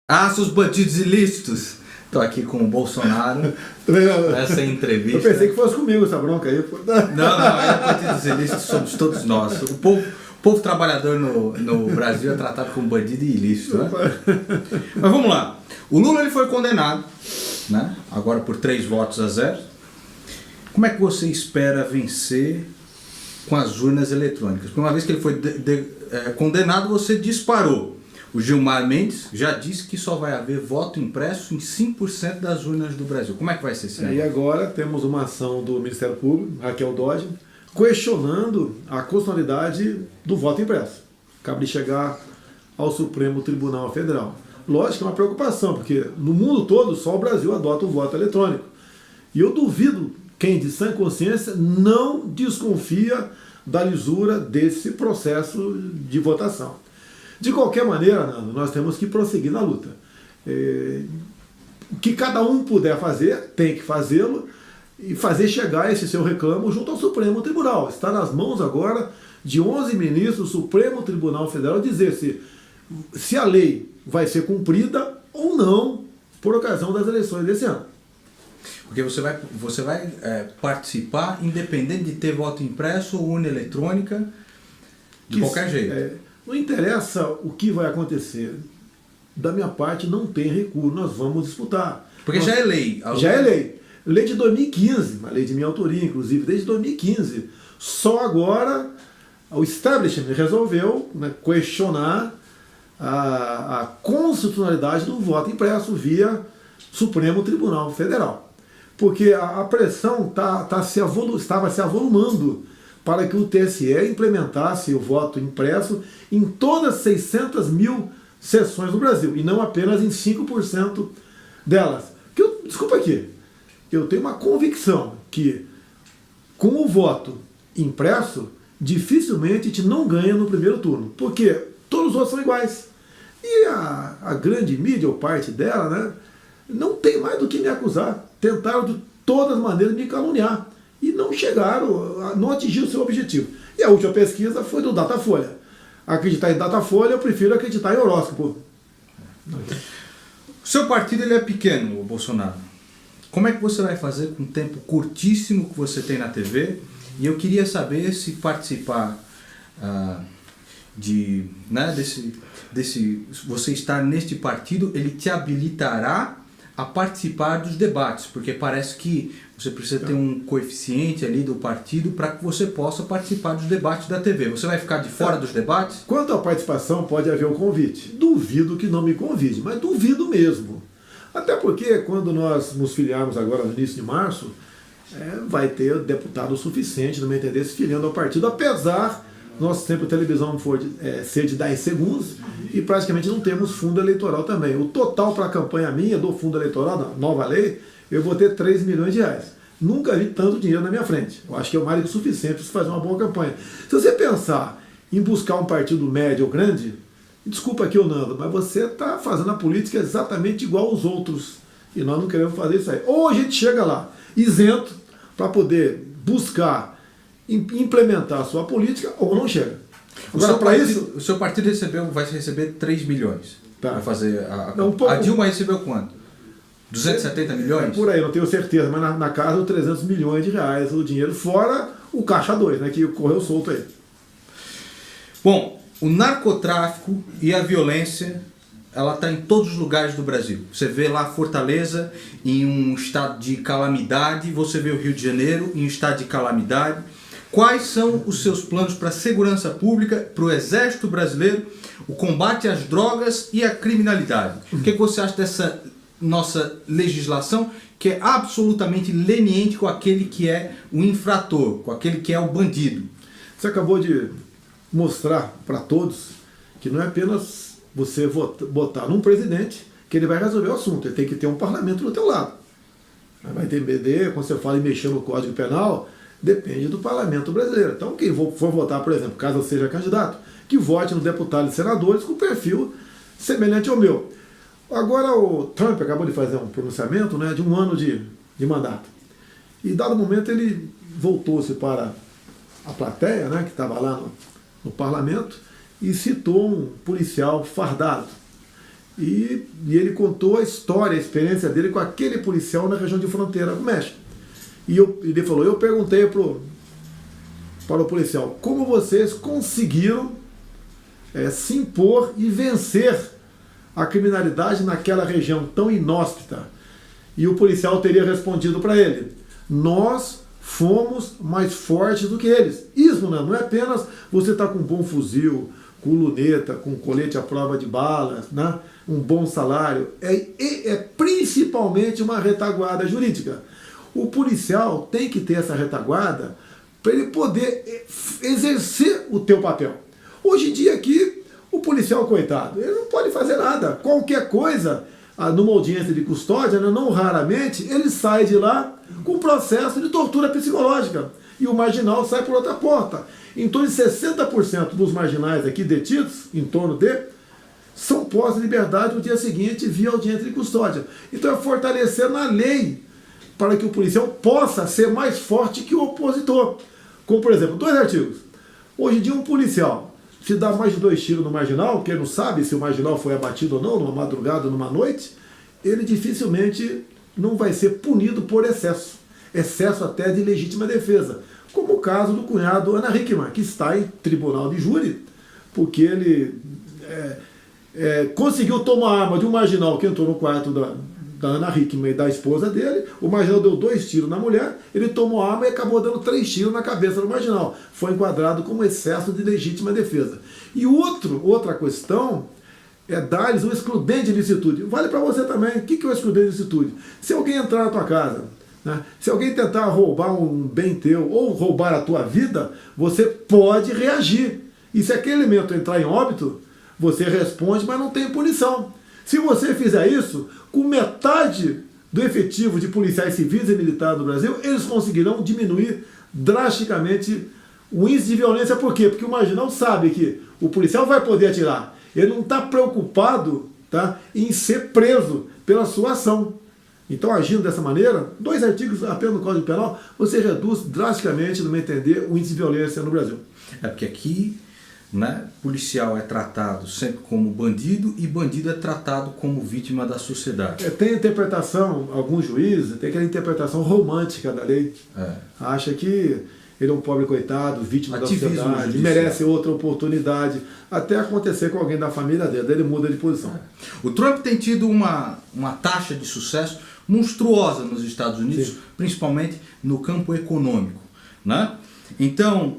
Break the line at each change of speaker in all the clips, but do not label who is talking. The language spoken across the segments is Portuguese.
Ah, seus bandidos ilícitos! Estou aqui com o Bolsonaro nessa entrevista.
Eu pensei que fosse comigo essa bronca aí.
Não, bandidos ilícitos somos todos nós. O povo trabalhador no Brasil é tratado como bandido ilícito, né? Mas vamos lá. O Lula ele foi condenado, né? Agora por 3-0. Como é que você espera vencer com as urnas eletrônicas? Porque uma vez que ele foi condenado, você disparou. O Gilmar Mendes já disse que só vai haver voto impresso em 5% das urnas do Brasil. Como é que vai ser esse ano?
E agora temos uma ação do Ministério Público, Raquel Dodge, questionando a constitucionalidade do voto impresso. Cabe de chegar ao Supremo Tribunal Federal. Lógico que é uma preocupação, porque no mundo todo só o Brasil adota o voto eletrônico. E eu duvido quem de sã consciência não desconfia da lisura desse processo de votação. De qualquer maneira, Nando, nós temos que prosseguir na luta. O que cada um puder fazer, tem que fazê-lo e fazer chegar esse seu reclamo junto ao Supremo Tribunal. Está nas mãos agora de 11 ministros do Supremo Tribunal Federal dizer se a lei vai ser cumprida ou não por ocasião das eleições desse ano.
Porque você vai participar independente de ter voto impresso ou urna eletrônica, de qualquer jeito.
Não interessa o que vai acontecer. Da minha parte, não tem recuo. Nós vamos disputar.
Porque já é lei.
Já é lei. Lei de 2015, uma lei de minha autoria, inclusive, desde 2015. Só agora o establishment resolveu questionar a constitucionalidade do voto impresso via Supremo Tribunal Federal. Porque a pressão estava se avolumando para que o TSE implementasse o voto impresso em todas as 600 mil sessões do Brasil, e não apenas em 5% delas. Desculpa aqui, eu tenho uma convicção que com o voto impresso, dificilmente a gente não ganha no primeiro turno, porque todos os outros são iguais. E a grande mídia, ou parte dela, não tem mais do que me acusar. Tentaram de todas as maneiras me caluniar. E não chegaram, não atingiram o seu objetivo. E a última pesquisa foi do Datafolha. Acreditar em Datafolha, eu prefiro acreditar em horóscopo.
O seu partido ele é pequeno, o Bolsonaro. Como é que você vai fazer com o tempo curtíssimo que você tem na TV? E eu queria saber se participar você estar neste partido, ele te habilitará a participar dos debates, porque parece que você precisa ter um coeficiente ali do partido para que você possa participar dos debates da TV. Você vai ficar de fora dos debates?
Quanto à participação, pode haver um convite. Duvido que não me convide, mas duvido mesmo. Até porque quando nós nos filiarmos agora no início de março, vai ter deputado suficiente, no meu entender, se filiando ao partido, apesar nosso tempo de televisão ser de 10 segundos e praticamente não temos fundo eleitoral também. O total para a campanha minha do fundo eleitoral, da nova lei, eu vou ter 3 milhões de reais. Nunca vi tanto dinheiro na minha frente. Eu acho que é o mais do que suficiente para fazer uma boa campanha. Se você pensar em buscar um partido médio ou grande, desculpa aqui, Nando, mas você está fazendo a política exatamente igual aos outros. E nós não queremos fazer isso aí. Ou a gente chega lá isento para poder buscar implementar a sua política, ou não chega.
Agora, o seu partido vai receber 3 milhões. Para fazer a Dilma recebeu quanto? 270 milhões?
Por aí, não tenho certeza, mas na casa de 300 milhões de reais o dinheiro, fora o caixa 2, que correu solto aí.
Bom, o narcotráfico e a violência, ela está em todos os lugares do Brasil. Você vê lá Fortaleza em um estado de calamidade, você vê o Rio de Janeiro em um estado de calamidade. Quais são os seus planos para a segurança pública, para o Exército Brasileiro, o combate às drogas e à criminalidade? O que você acha dessa nossa legislação que é absolutamente leniente com aquele que é o infrator, com aquele que é o bandido?
Você acabou de mostrar para todos que não é apenas você botar num presidente que ele vai resolver o assunto, ele tem que ter um parlamento do teu lado. Vai ter BD, quando você fala em mexer no Código Penal, depende do parlamento brasileiro. Então, quem for votar, por exemplo, caso eu seja candidato, que vote no deputado e senadores com perfil semelhante ao meu. Agora, o Trump acabou de fazer um pronunciamento de 1 ano de mandato. E, dado momento, ele voltou-se para a plateia, que estava lá no parlamento, e citou um policial fardado. e ele contou a história, a experiência dele com aquele policial na região de fronteira com o México. E ele falou, eu perguntei para o policial, como vocês conseguiram se impor e vencer a criminalidade naquela região tão inóspita? E o policial teria respondido para ele, nós fomos mais fortes do que eles. Isso não é apenas você estar com um bom fuzil, com luneta, com colete à prova de balas, né? Um bom salário, é principalmente uma retaguarda jurídica. O policial tem que ter essa retaguarda para ele poder exercer o teu papel. Hoje em dia aqui, o policial, coitado, ele não pode fazer nada. Qualquer coisa, numa audiência de custódia, não raramente, ele sai de lá com processo de tortura psicológica. E o marginal sai por outra porta. Em torno de 60% dos marginais aqui detidos, em torno são postos em liberdade no dia seguinte via audiência de custódia. Então é fortalecer na lei para que o policial possa ser mais forte que o opositor. Como, por exemplo, 2 artigos. Hoje em dia, um policial, se dá mais de 2 tiros no marginal, que ele não sabe se o marginal foi abatido ou não, numa madrugada ou numa noite, ele dificilmente não vai ser punido por excesso. Excesso até de legítima defesa. Como o caso do cunhado Ana Hickman, que está em tribunal de júri, porque ele conseguiu tomar a arma de um marginal que entrou no quarto da Ana Hickman e da esposa dele. O marginal deu 2 tiros na mulher, ele tomou a arma e acabou dando 3 tiros na cabeça do marginal. Foi enquadrado como excesso de legítima defesa. E outra questão é dar-lhes um excludente de licitude. Vale para você também. O que é o excludente de licitude? Se alguém entrar na tua casa, né, se alguém tentar roubar um bem teu ou roubar a tua vida, você pode reagir. E se aquele elemento entrar em óbito, você responde, mas não tem punição. Se você fizer isso, com metade do efetivo de policiais civis e militares do Brasil, eles conseguirão diminuir drasticamente o índice de violência. Por quê? Porque o marginal sabe que o policial vai poder atirar. Ele não está preocupado, tá, em ser preso pela sua ação. Então, agindo dessa maneira, 2 artigos apenas no Código Penal, você reduz drasticamente, no meu entender, o índice de violência no Brasil.
É porque aqui, né, policial é tratado sempre como bandido e bandido é tratado como vítima da sociedade.
Tem interpretação, alguns juízes, tem aquela interpretação romântica da lei. Acha que ele é um pobre coitado, vítima
Ativismo
da sociedade,
judicial.
merece outra oportunidade, até acontecer com alguém da família dele, daí ele muda de posição.
O Trump tem tido uma taxa de sucesso monstruosa nos Estados Unidos,
Sim,
principalmente no campo econômico, né? Então,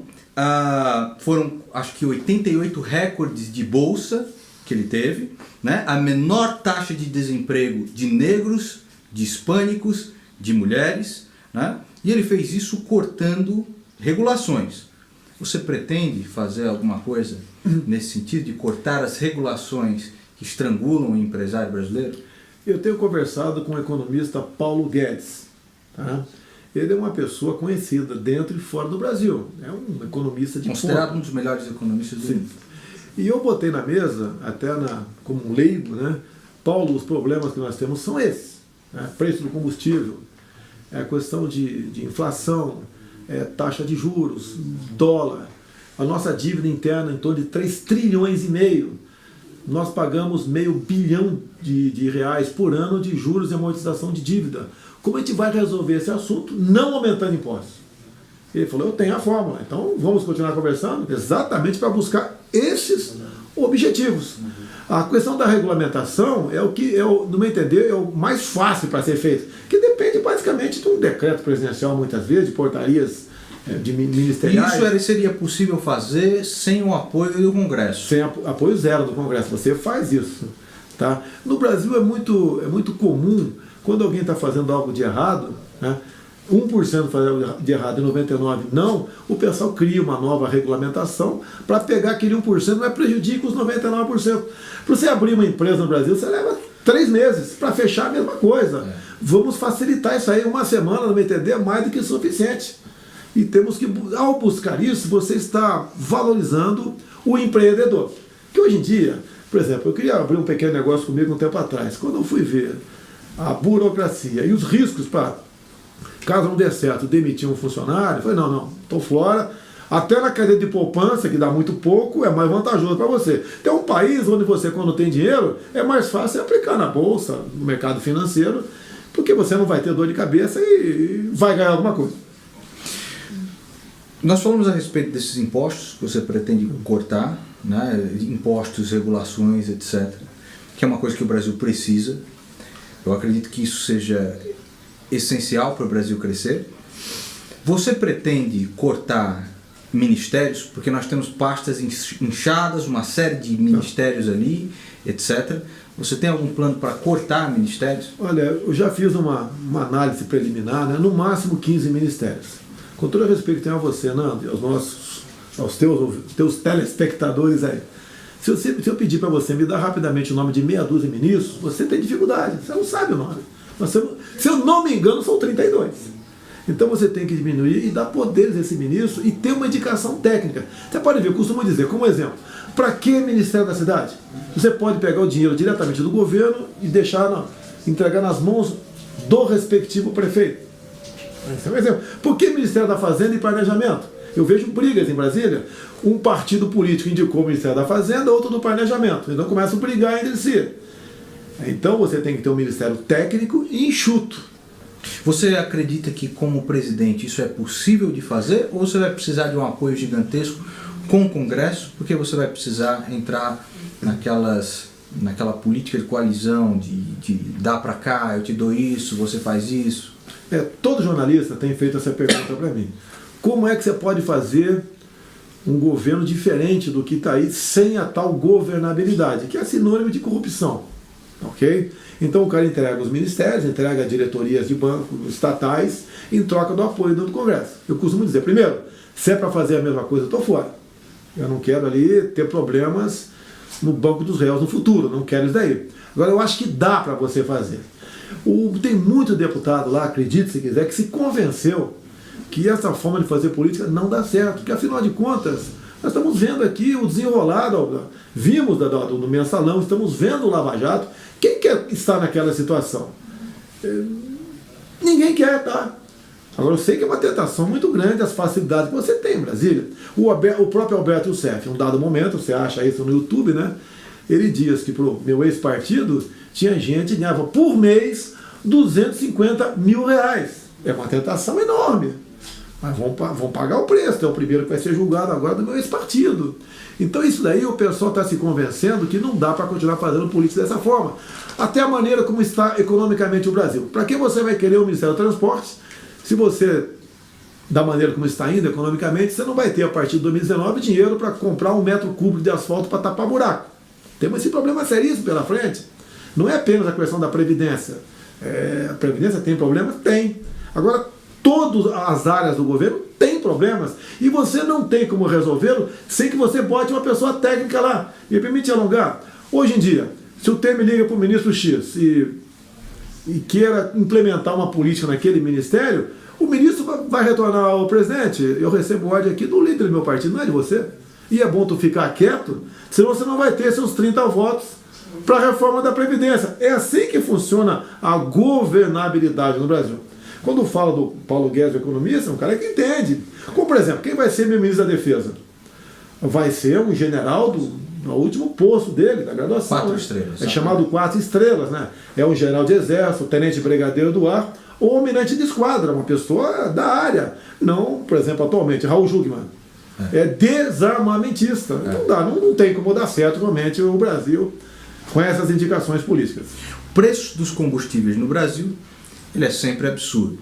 foram acho que 88 recordes de bolsa que ele teve, né? A menor taxa de desemprego de negros, de hispânicos, de mulheres, né? E ele fez isso cortando regulações. Você pretende fazer alguma coisa nesse sentido, de cortar as regulações que estrangulam o empresário brasileiro?
Eu tenho conversado com o economista Paulo Guedes. Tá? Ele é uma pessoa conhecida dentro e fora do Brasil. É um economista de
considerado
ponta.
um dos melhores economistas do mundo.
E eu botei na mesa, até como um leigo, né? Paulo, os problemas que nós temos são esses. Né? Preço do combustível, a questão de inflação, taxa de juros, dólar, a nossa dívida interna em torno de 3 trilhões e meio. Nós pagamos R$500 bilhão de reais por ano de juros e amortização de dívida. Como a gente vai resolver esse assunto não aumentando impostos? Ele falou, eu tenho a fórmula, então vamos continuar conversando exatamente para buscar esses objetivos. A questão da regulamentação é o que, no meu entender, é o mais fácil para ser feito, que depende basicamente de um decreto presidencial, muitas vezes, de portarias de ministeriais.
Isso seria possível fazer sem o apoio do Congresso?
Sem apoio zero do Congresso, você faz isso. Tá? No Brasil é muito comum, quando alguém está fazendo algo de errado, né, 1% faz de errado e 99% não, o pessoal cria uma nova regulamentação para pegar aquele 1%, mas prejudica os 99%. Para você abrir uma empresa no Brasil, você leva 3 meses para fechar a mesma coisa. Vamos facilitar isso aí, 1 semana, no meu entender, é mais do que suficiente. E temos que, ao buscar isso, você está valorizando o empreendedor. Que hoje em dia, por exemplo, eu queria abrir um pequeno negócio comigo um tempo atrás. Quando eu fui ver a burocracia e os riscos para, caso não der certo, demitir um funcionário, eu falei, não, estou fora. Até na cadeia de poupança, que dá muito pouco, é mais vantajoso para você. Tem um país onde você, quando tem dinheiro, é mais fácil aplicar na bolsa, no mercado financeiro, porque você não vai ter dor de cabeça e vai ganhar alguma coisa.
Nós falamos a respeito desses impostos que você pretende cortar, né? Impostos, regulações, etc., que é uma coisa que o Brasil precisa. Eu acredito que isso seja essencial para o Brasil crescer. Você pretende cortar ministérios, porque nós temos pastas inchadas, uma série de ministérios ali, etc. Você tem algum plano para cortar ministérios?
Olha, eu já fiz uma análise preliminar, né? No máximo 15 ministérios. Com todo respeito que tenho a você, Nando, e aos teus telespectadores aí. Se eu pedir para você me dar rapidamente o nome de meia dúzia de ministros, você tem dificuldade, você não sabe o nome. Se eu não me engano, são 32. Então você tem que diminuir e dar poderes a esse ministro e ter uma indicação técnica. Você pode ver, eu costumo dizer, como exemplo, para que Ministério da Cidade? Você pode pegar o dinheiro diretamente do governo e entregar nas mãos do respectivo prefeito. Esse é um exemplo. Por que Ministério da Fazenda e Planejamento? Eu vejo brigas em Brasília. Um partido político indicou o Ministério da Fazenda, outro do Planejamento. Então começam a brigar entre si. Então você tem que ter um ministério técnico e enxuto.
Você acredita que, como presidente, isso é possível de fazer? Ou você vai precisar de um apoio gigantesco com o Congresso? Porque você vai precisar entrar naquela política de coalizão, de dar para cá, eu te dou isso, você faz isso.
Todo jornalista tem feito essa pergunta para mim. Como é que você pode fazer um governo diferente do que está aí sem a tal governabilidade, que é sinônimo de corrupção? Ok? Então o cara entrega os ministérios, entrega diretorias de banco, estatais, em troca do apoio do Congresso. Eu costumo dizer, primeiro, se é para fazer a mesma coisa, eu estou fora. Eu não quero ali ter problemas no banco dos réus no futuro, não quero isso daí. Agora eu acho que dá para você fazer. Tem muito deputado lá, acredite se quiser, que se convenceu que essa forma de fazer política não dá certo, porque afinal de contas, nós estamos vendo aqui o desenrolado, vimos no mensalão, estamos vendo o Lava Jato. Quem quer estar naquela situação? Ninguém quer, tá? Agora eu sei que é uma tentação muito grande as facilidades que você tem em Brasília. O próprio Alberto Youssef, em um dado momento, você acha isso no YouTube, né? Ele diz que pro meu ex-partido tinha gente que ganhava por mês 250 mil reais. É uma tentação enorme. Mas vão pagar o preço. É o primeiro que vai ser julgado agora do meu ex-partido. Então isso daí o pessoal está se convencendo que não dá para continuar fazendo política dessa forma. Até a maneira como está economicamente o Brasil. Para que você vai querer o Ministério do Transportes se você, da maneira como está indo economicamente, você não vai ter a partir de 2019 dinheiro para comprar 1 metro cúbico de asfalto para tapar buraco. Temos esse problema seríssimo pela frente. Não é apenas a questão da Previdência. A Previdência tem problemas? Tem. Agora, todas as áreas do governo têm problemas e você não tem como resolvê-lo sem que você bote uma pessoa técnica lá. Me permite alongar. Hoje em dia, se o Temer liga para o ministro X e queira implementar uma política naquele ministério, o ministro vai retornar ao presidente. Eu recebo ordem aqui do líder do meu partido, não é de você. E é bom tu ficar quieto, senão você não vai ter seus 30 votos para a reforma da Previdência. É assim que funciona a governabilidade no Brasil. Quando fala do Paulo Guedes, o economista, é um cara que entende. Como, por exemplo, quem vai ser meu ministro da Defesa? Vai ser um general do último posto dele, da graduação.
4 estrelas.
É chamado 4 estrelas, né? É um general de exército, tenente brigadeiro do ar, ou almirante de esquadra, uma pessoa da área. Não, por exemplo, atualmente, Raul Jungmann. É desarmamentista. Não dá, não tem como dar certo realmente o Brasil com essas indicações políticas.
O preço dos combustíveis no Brasil, ele é sempre absurdo.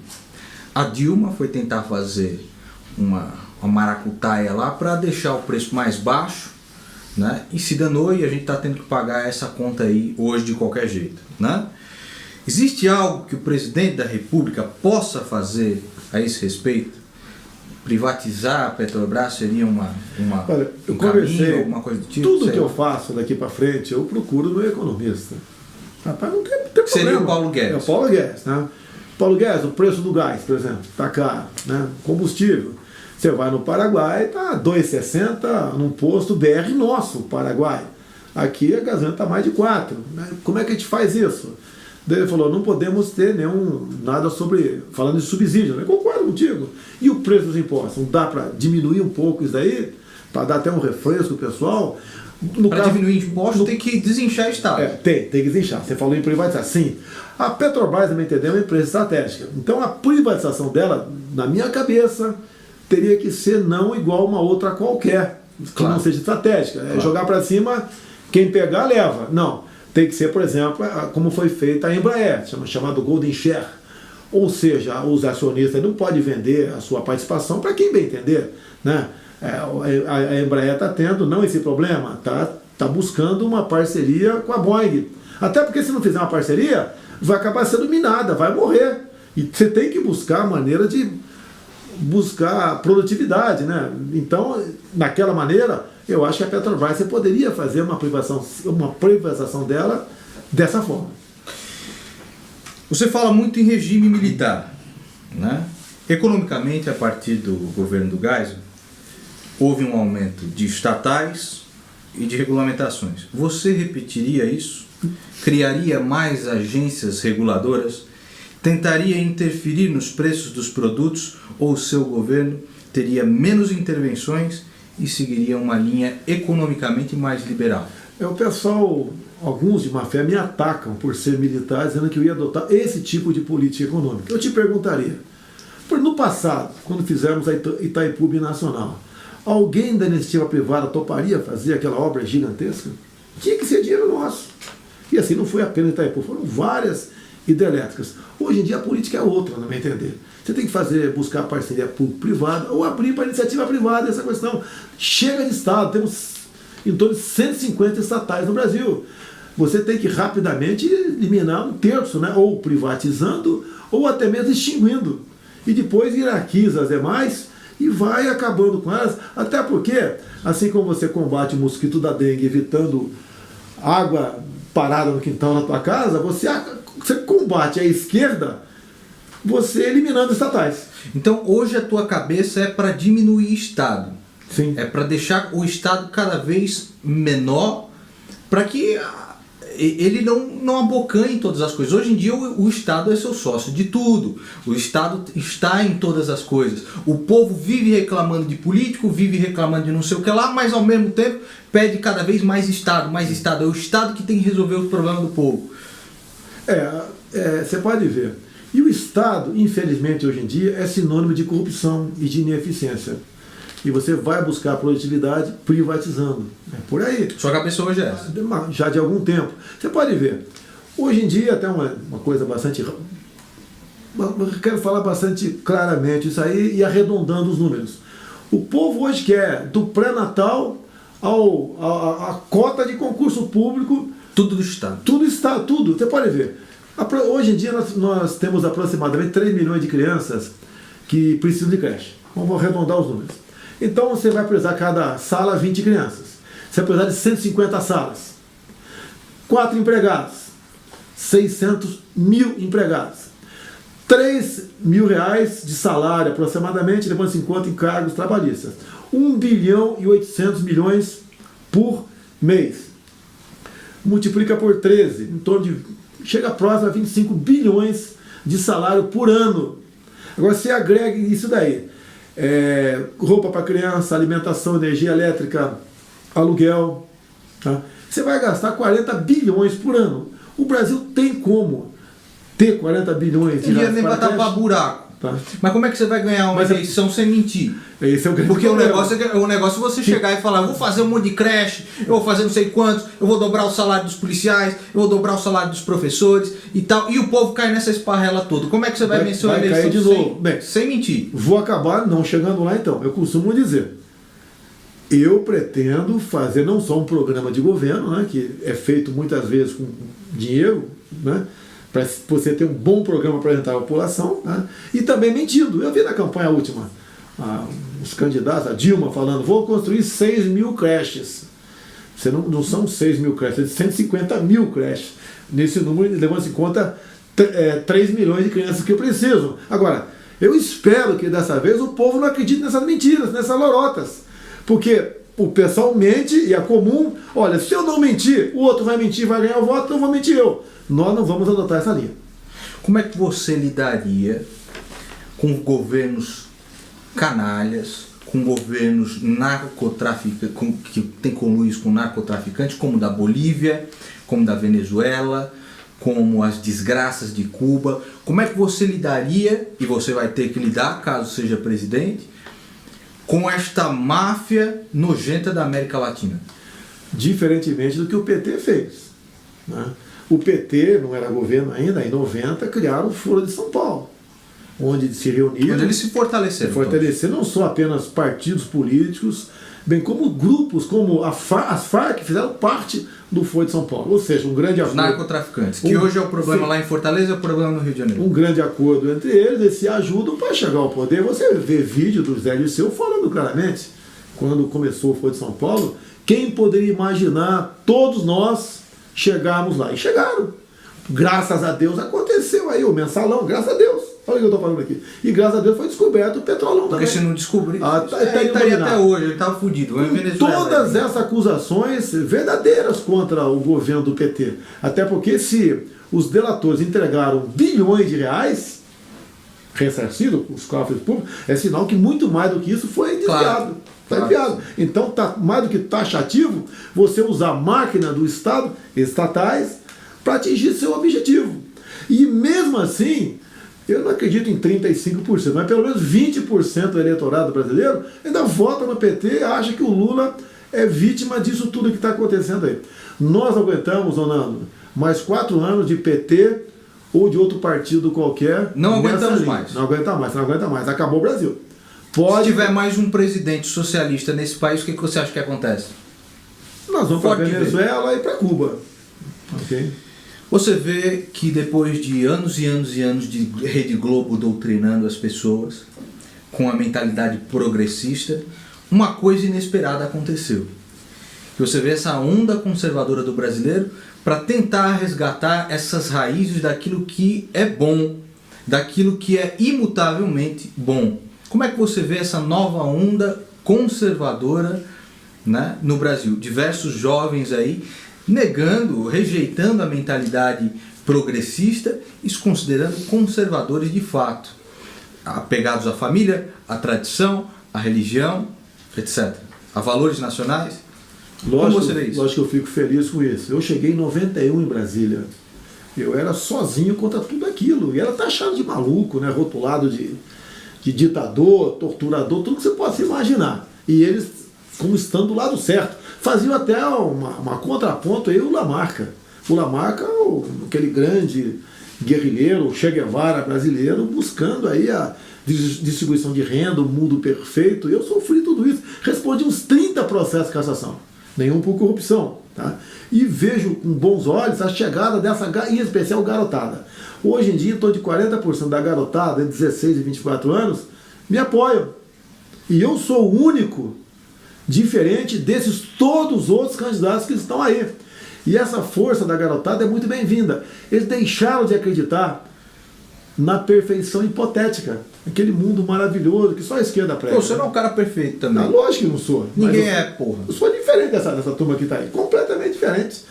A Dilma foi tentar fazer uma maracutaia lá para deixar o preço mais baixo, né? E se danou e a gente está tendo que pagar essa conta aí hoje de qualquer jeito, né? Existe algo que o presidente da República possa fazer a esse respeito? Privatizar a Petrobras seria
Olha, eu
caminho, alguma coisa do tipo?
Tudo que eu faço daqui para frente, eu procuro no economista. Rapaz, não tem problema.
Seria o Paulo Guedes.
É o Paulo Guedes, né? Paulo Guedes, o preço do gás, por exemplo, está caro, né? Combustível. Você vai no Paraguai, está 2,60 num posto BR nosso, Paraguai. Aqui a gasolina está mais de 4. Né? Como é que a gente faz isso? Daí ele falou, não podemos ter nada sobre, falando de subsídio. Eu concordo Concordo contigo. E o preço dos impostos? Não dá para diminuir um pouco isso daí? Para dar até um refresco pessoal?
Para diminuir impostos tem que desinchar o Estado.
Tem que desinchar. Você falou em privatizar. Sim. A Petrobras, também entendeu, é uma empresa estratégica. Então a privatização dela, na minha cabeça, teria que ser não igual uma outra qualquer, que não seja estratégica. É jogar para cima, quem pegar leva. Não. Tem que ser, por exemplo, como foi feita a Embraer, chamado Golden Share. Ou seja, os acionistas não podem vender a sua participação para quem bem entender, né? A Embraer está tendo não esse problema, tá buscando uma parceria com a Boeing. Até porque se não fizer uma parceria, vai acabar sendo minada, vai morrer. E você tem que buscar a maneira de buscar produtividade, né? Então, naquela maneira, eu acho que a Petrobras você poderia fazer uma privatização dela dessa forma.
Você fala muito em regime militar, né? Economicamente, a partir do governo do Geisel, houve um aumento de estatais e de regulamentações. Você repetiria isso? Criaria mais agências reguladoras? Tentaria interferir nos preços dos produtos ou o seu governo teria menos intervenções e seguiria uma linha economicamente mais liberal?
O pessoal, alguns de má fé, me atacam por ser militar, dizendo que eu ia adotar esse tipo de política econômica. Eu te perguntaria, no passado, quando fizemos a Itaipu Binacional, alguém da iniciativa privada toparia fazer aquela obra gigantesca? Tinha que ser dinheiro nosso. E assim, não foi apenas Itaipu, foram várias hidrelétricas. Hoje em dia a política é outra, no meu entender. Você tem que buscar parceria público-privada ou abrir para iniciativa privada essa questão. Chega de Estado, temos em torno de 150 estatais no Brasil. Você tem que rapidamente eliminar um terço, né? Ou privatizando, ou até mesmo extinguindo. E depois hierarquiza as demais e vai acabando com elas, até porque, assim como você combate o mosquito da dengue evitando água parada no quintal da tua casa, você combate a esquerda, você eliminando estatais.
Então hoje a tua cabeça é para diminuir o Estado.
Sim.
É para deixar o Estado cada vez menor, para que ele não abocanhe todas as coisas. Hoje em dia o Estado é seu sócio de tudo. O Estado está em todas as coisas. O povo vive reclamando de político, vive reclamando de não sei o que lá, mas ao mesmo tempo pede cada vez mais Estado, mais Estado. É o Estado que tem que resolver os problemas do povo.
Você pode ver. E o Estado, infelizmente, hoje em dia, é sinônimo de corrupção e de ineficiência. E você vai buscar produtividade privatizando. É por aí.
Sua cabeça hoje é essa?
Já de algum tempo. Você pode ver. Hoje em dia, até uma coisa bastante... Eu quero falar bastante claramente isso aí e arredondando os números. O povo hoje quer, do pré-natal a cota de concurso público...
Tudo do Estado.
Tudo está, tudo. Você pode ver. Hoje em dia nós temos aproximadamente 3 milhões de crianças que precisam de creche. Vamos arredondar os números. Então você vai precisar cada sala 20 crianças. Você vai precisar de 150 salas. 4 empregados. 600 mil empregados. 3 mil reais de salário aproximadamente, levando-se em conta encargos trabalhistas. 1 bilhão e 800 milhões por mês. Multiplica por 13, em torno de... chega próximo a 25 bilhões de salário por ano. Agora você agrega isso daí. Roupa para criança, alimentação, energia elétrica, aluguel. Tá? Você vai gastar 40 bilhões por ano. O Brasil tem como ter 40 bilhões de reais
nem para tapar buraco. Tá. Mas como é que você vai ganhar uma eleição sem mentir?
Esse é o grande
Porque
problema.
o negócio é você chegar e falar, eu vou fazer um monte de creche, eu vou fazer não sei quantos, eu vou dobrar o salário dos policiais, eu vou dobrar o salário dos professores e tal, e o povo cai nessa esparrela toda. Como é que você vai vencer uma eleição
cair de novo.
Sem mentir?
Vou acabar não chegando lá então. Eu costumo dizer, eu pretendo fazer não só um programa de governo, né, que é feito muitas vezes com dinheiro, né, para você ter um bom programa para apresentar a população, né? E também mentindo. Eu vi na campanha última os candidatos, a Dilma falando, vou construir 6 mil creches. Você não são 6 mil creches, são 150 mil creches. Nesse número, levando-se em conta 3 milhões de crianças que precisam. Agora, eu espero que dessa vez o povo não acredite nessas mentiras, nessas lorotas. Porque o pessoal mente e é comum, olha, se eu não mentir, o outro vai mentir, vai ganhar o voto, então vou mentir eu. Nós não vamos adotar essa linha.
Como é que você lidaria com governos canalhas, com governos narcotraficantes, que tem conluios com narcotraficantes, como da Bolívia, como da Venezuela, como as desgraças de Cuba. Como é que você lidaria, e você vai ter que lidar caso seja presidente, com esta máfia nojenta da América Latina?
Diferentemente do que o PT fez, né? O PT não era governo ainda, em 90 criaram o Foro de São Paulo, onde se reuniram.
Onde eles se fortaleceram.
Fortaleceram não só apenas partidos políticos, bem como grupos, como as Farc fizeram parte do Foro de São Paulo. Ou seja, um grande acordo.
Os narcotraficantes, que hoje é o problema lá em Fortaleza, é o problema no Rio de Janeiro.
Um grande acordo entre eles, eles se ajudam para chegar ao poder. Você vê vídeo do Zé Dirceu falando claramente, quando começou o Foro de São Paulo, quem poderia imaginar todos nós chegarmos lá? E chegaram. Graças a Deus aconteceu aí o mensalão, graças a Deus. Olha o que eu estou falando aqui. E graças a Deus foi descoberto o petrolão também.
Porque se não descobrir,
ele
estaria até hoje, ele estava fudido.
Todas essas acusações verdadeiras contra o governo do PT. Até porque se os delatores entregaram bilhões de reais ressarcidos, os cofres públicos, é sinal que muito mais do que isso foi desviado. Está enviado. Então, tá mais do que taxativo você usar a máquina do Estado, estatais, para atingir seu objetivo. E mesmo assim, eu não acredito em 35%, mas pelo menos 20% do eleitorado brasileiro ainda vota no PT e acha que o Lula é vítima disso tudo que está acontecendo aí. Nós aguentamos, Nando, mais 4 anos de PT ou de outro partido qualquer.
Não aguentamos mais.
Não aguenta mais. Acabou o Brasil.
Se tiver mais um presidente socialista nesse país, o que você acha que acontece?
Nós vamos para Venezuela e para Cuba. Ok?
Você vê que depois de anos e anos e anos de Rede Globo doutrinando as pessoas com a mentalidade progressista, uma coisa inesperada aconteceu. Você vê essa onda conservadora do brasileiro para tentar resgatar essas raízes daquilo que é bom, daquilo que é imutavelmente bom. Como é que você vê essa nova onda conservadora, né, no Brasil? Diversos jovens aí negando, rejeitando a mentalidade progressista e se considerando conservadores de fato, apegados à família, à tradição, à religião, etc. A valores nacionais. Como você vê isso?
Lógico que eu fico feliz com isso. Eu cheguei em 91 em Brasília. Eu era sozinho contra tudo aquilo. E era taxado de maluco, né? Rotulado de ditador, torturador, tudo que você possa imaginar. E eles, como estando do lado certo, faziam até uma contraponto aí o Lamarca. O Lamarca, aquele grande guerrilheiro, Che Guevara brasileiro, buscando aí a distribuição de renda, o mundo perfeito. Eu sofri tudo isso. Respondi uns 30 processos de cassação. Nenhum por corrupção. Tá? E vejo com bons olhos a chegada dessa, em especial, garotada. Hoje em dia, em torno de 40% da garotada, entre 16 e 24 anos, me apoiam. E eu sou o único diferente desses todos os outros candidatos que estão aí. E essa força da garotada é muito bem-vinda. Eles deixaram de acreditar na perfeição hipotética, aquele mundo maravilhoso que só a esquerda prega.
Você não é um cara perfeito também.
Não, lógico que não sou.
Ninguém é, porra.
Eu sou diferente dessa turma que está aí, completamente diferente.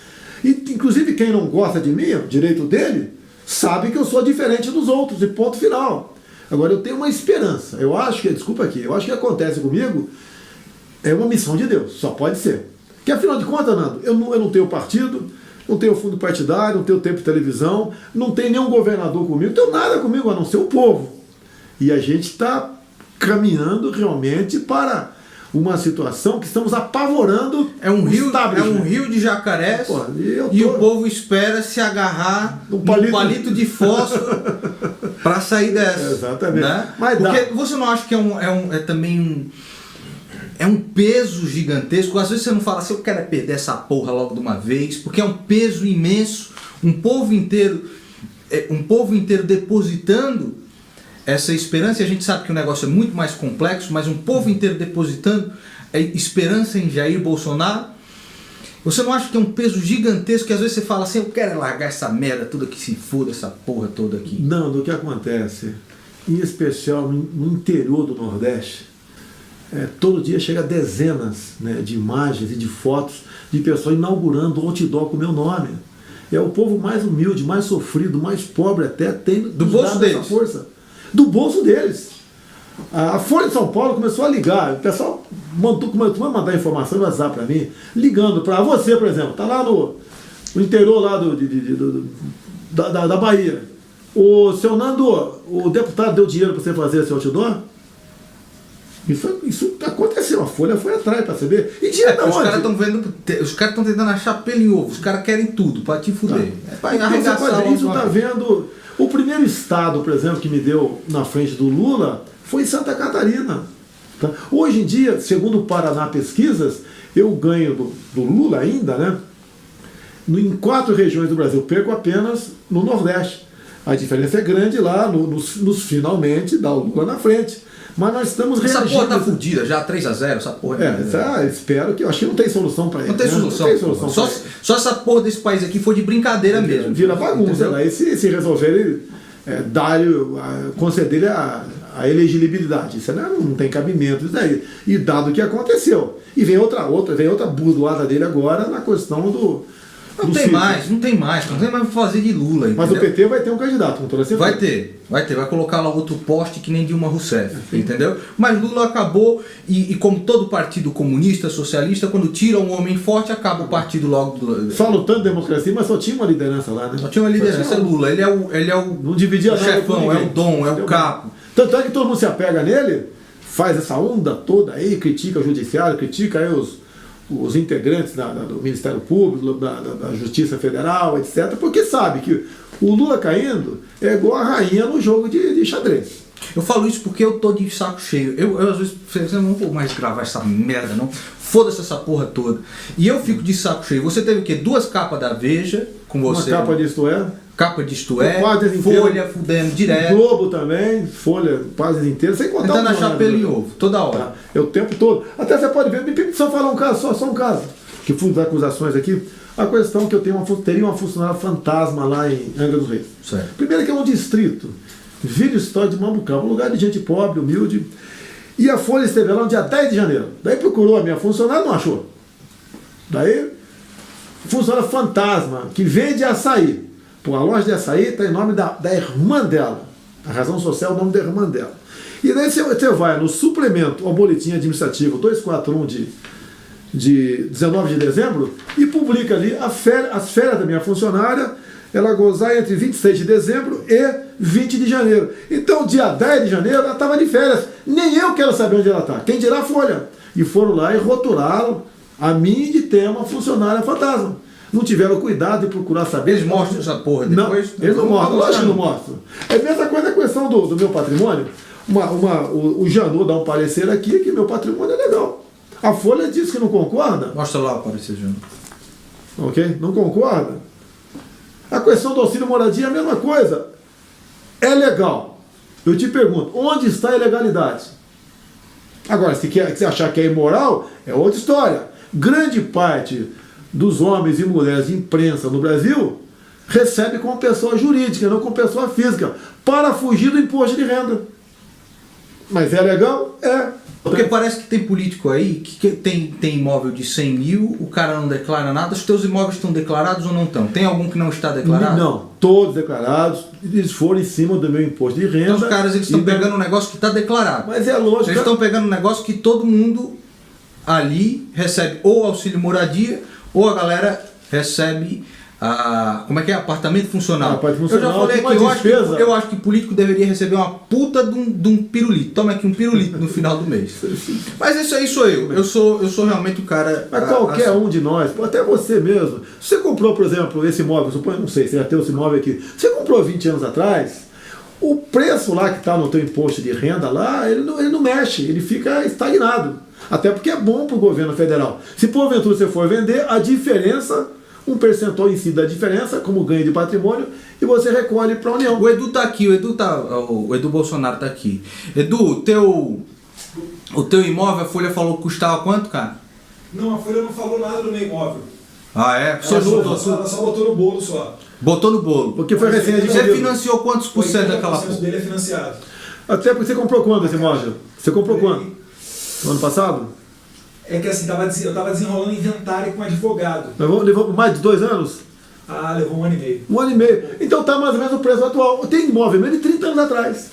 E, inclusive, quem não gosta de mim, o direito dele, sabe que eu sou diferente dos outros, e ponto final. Agora, eu tenho uma esperança. Eu acho que, desculpa aqui, eu acho que acontece comigo é uma missão de Deus, só pode ser. Que afinal de contas, Nando, eu não tenho partido, não tenho fundo partidário, não tenho tempo de televisão, não tenho nenhum governador comigo, não tenho nada comigo a não ser o povo. E a gente está caminhando realmente para uma situação que estamos apavorando.
É um rio de jacarés. Pô, e o povo espera se agarrar no palito de fósforo para sair dessa.
Exatamente.
Né? Porque você não acha que é também um peso gigantesco? Às vezes você não fala assim, eu quero perder essa porra logo de uma vez, porque é um peso imenso, um povo inteiro depositando essa esperança, e a gente sabe que o negócio é muito mais complexo, mas um povo inteiro depositando esperança em Jair Bolsonaro. Você não acha que é um peso gigantesco que às vezes você fala assim, eu quero largar essa merda toda que se foda, essa porra toda aqui?
Não, do que acontece, em especial no interior do Nordeste, todo dia chega dezenas, né, de imagens e de fotos de pessoas inaugurando outdoor com o meu nome. É o povo mais humilde, mais sofrido, mais pobre até, tem
do bolso deles.
Essa força. do bolso deles. A Folha de São Paulo começou a ligar, o pessoal começou a mandar informação no WhatsApp para mim, ligando para você, por exemplo, está lá no interior lá da Bahia. O seu Nando, o deputado deu dinheiro para você fazer esse outdoor? Isso aconteceu, a Folha foi atrás para saber. E dinheiro da onde?
Os caras estão tentando achar pelo em ovo, os caras querem tudo para te fuder.
Isso está vendo. O primeiro estado, por exemplo, que me deu na frente do Lula foi Santa Catarina. Tá? Hoje em dia, segundo o Paraná Pesquisas, eu ganho do Lula ainda, né? Em 4 regiões do Brasil, perco apenas no Nordeste. A diferença é grande lá, nos finalmente dá o Lula na frente. Mas nós estamos
reagindo. Essa porra tá fudida já, 3-0, essa porra.
Espero que. Eu acho que não tem solução para ele.
Não tem solução. Não tem solução só essa porra desse país aqui foi de brincadeira mesmo.
Vira bagunça. Lá. E se resolver, conceder a elegibilidade. Isso não tem cabimento. Isso daí. E dado o que aconteceu. E vem outra burdoada dele agora na questão do.
Não tem mais pra fazer de Lula. Entendeu?
Mas o PT vai ter um candidato, com toda certeza. Vai colocar lá outro poste que nem Dilma Rousseff, entendeu? Mas Lula acabou, e como todo partido comunista, socialista, quando tira um homem forte, acaba o partido logo. Só lutando democracia, mas só tinha uma liderança lá, né?
Só tinha uma liderança, é Lula. Ele é o
não dividia nada
chefão, é o dom, é o capo.
Tanto é que todo mundo se apega nele, faz essa onda toda aí, critica o judiciário, critica aí os integrantes do Ministério Público, da Justiça Federal, etc., porque sabe que o Lula caindo é igual a rainha no jogo de xadrez.
Eu falo isso porque eu tô de saco cheio. Eu às vezes não vou mais gravar essa merda, não. Foda-se essa porra toda. E eu fico de saco cheio. Você teve o quê? 2 capas da Veja com você.
Uma capa de Isto É.
Capa de Isto É. Folha fudendo direto.
Globo também. Folha, páginas inteiras. Sem contar
tentando achar pelo em ovo, toda hora.
Tá? É o tempo todo. Até você pode ver. Me permite só falar um caso, só um caso. Que fui das acusações aqui. A questão que eu teria uma funcionária fantasma lá em Angra dos Reis.
Certo.
Primeiro que é um distrito. Vila História de Mambucaba, um lugar de gente pobre, humilde. E a Folha esteve lá no dia 10 de janeiro. Daí procurou a minha funcionária, não achou. Daí, funcionária fantasma, que vende açaí. Pô, a loja de açaí está em nome da irmã dela. A razão social é o nome da irmã dela. E daí você vai no suplemento ao boletim administrativo 241 de 19 de dezembro e publica ali as férias da minha funcionária, ela gozar entre 26 de dezembro e 20 de janeiro. Então, dia 10 de janeiro, ela estava de férias. Nem eu quero saber onde ela está. Quem dirá a Folha? E foram lá e rotularam a mim de ter uma funcionária fantasma. Não tiveram cuidado de procurar saber.
Eles mostram essa porra depois?
Não, eles não mostram. Lógico que não mostram. É a mesma coisa a questão do meu patrimônio. O Janot dá um parecer aqui que meu patrimônio é legal. A Folha diz que não concorda.
Mostra lá o parecer, Janot.
Ok? Não concorda. A questão do auxílio moradia é a mesma coisa. É legal. Eu te pergunto, onde está a ilegalidade? Agora, se você achar que é imoral, é outra história. Grande parte dos homens e mulheres de imprensa no Brasil recebe como pessoa jurídica, não como pessoa física, para fugir do imposto de renda. Mas é legal? É.
Porque parece que tem político aí que tem imóvel de 100 mil, o cara não declara nada. Os teus imóveis estão declarados ou não estão? Tem algum que não está declarado?
Não, todos declarados. Eles foram em cima do meu imposto de renda.
Então os caras estão pegando um negócio que está declarado.
Mas é lógico.
Eles estão pegando um negócio que todo mundo ali recebe ou auxílio moradia ou a galera recebe como é que é? Apartamento funcional.
Eu já falei aqui,
eu acho que político deveria receber uma puta de um pirulito. Toma aqui um pirulito no final do mês. Mas isso aí sou eu. Eu sou realmente o cara.
Mas qualquer um de nós, até você mesmo. Se você comprou, por exemplo, esse imóvel, não sei, você já tem esse imóvel aqui. Você comprou 20 anos atrás, o preço lá que está no teu imposto de renda lá, ele não mexe, ele fica estagnado. Até porque é bom para o governo federal. Se porventura você for vender, a diferença, um percentual em si da diferença, como ganho de patrimônio, e você recolhe para a União.
O Edu tá aqui, o Edu Bolsonaro tá aqui. Edu, o teu imóvel, a Folha falou que custava quanto, cara?
Não, a Folha não falou nada do meu imóvel.
Ah, é?
Ela só botou no bolo só.
Botou no bolo.
Porque foi recém-adquirido.
Você financiou quantos por cento daquela porra?
O dele é financiado.
Até porque você comprou quando esse imóvel? Você comprou quando? No ano passado?
É que assim, eu estava desenrolando inventário com um advogado.
Levou mais de 2 anos?
Levou 1 ano e meio.
1 ano e meio. Então tá mais ou menos o preço atual. Tem imóvel mesmo de 30 anos atrás.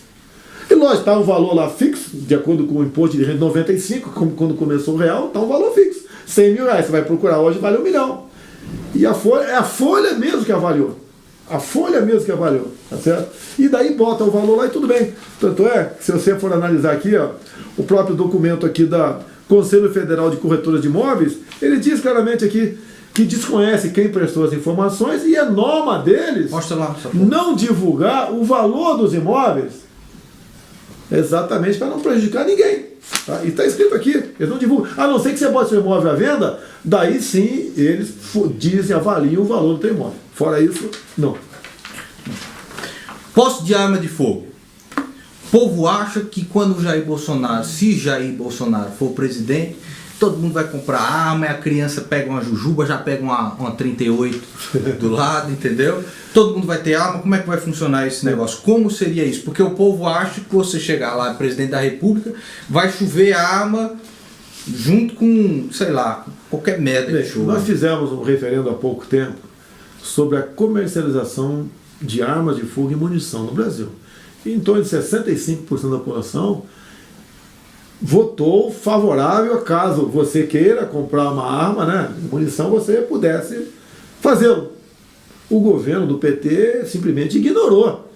E lógico, está um valor lá fixo, de acordo com o imposto de renda de 95, como quando começou o real, está um valor fixo. 100 mil reais, você vai procurar hoje, vale 1 milhão. E a folha, é a folha mesmo que avaliou. A folha mesmo que avaliou, tá certo? E daí bota o valor lá e tudo bem. Tanto é, se você for analisar aqui, ó, o próprio documento aqui da Conselho Federal de Corretoras de Imóveis, ele diz claramente aqui que desconhece quem prestou as informações e é norma deles
Mostra lá,
não divulgar o valor dos imóveis, exatamente para não prejudicar ninguém. Tá? E está escrito aqui, eles não divulgam. A não ser que você bote seu imóvel à venda, daí sim eles dizem, avaliam o valor do teu imóvel. Fora isso, não.
Posse de arma de fogo. O povo acha que quando Jair Bolsonaro, se Jair Bolsonaro for presidente, todo mundo vai comprar arma, e a criança pega uma jujuba, já pega uma 38 do lado, entendeu? Todo mundo vai ter arma, como é que vai funcionar esse negócio? Como seria isso? Porque o povo acha que você chegar lá, presidente da república, vai chover arma junto com, sei lá, qualquer merda de chuva.
Nós fizemos um referendo há pouco tempo sobre a comercialização de armas de fogo e munição no Brasil. E em torno de 65% da população votou favorável a caso você queira comprar uma arma, né, munição, você pudesse fazê-lo. O governo do PT simplesmente ignorou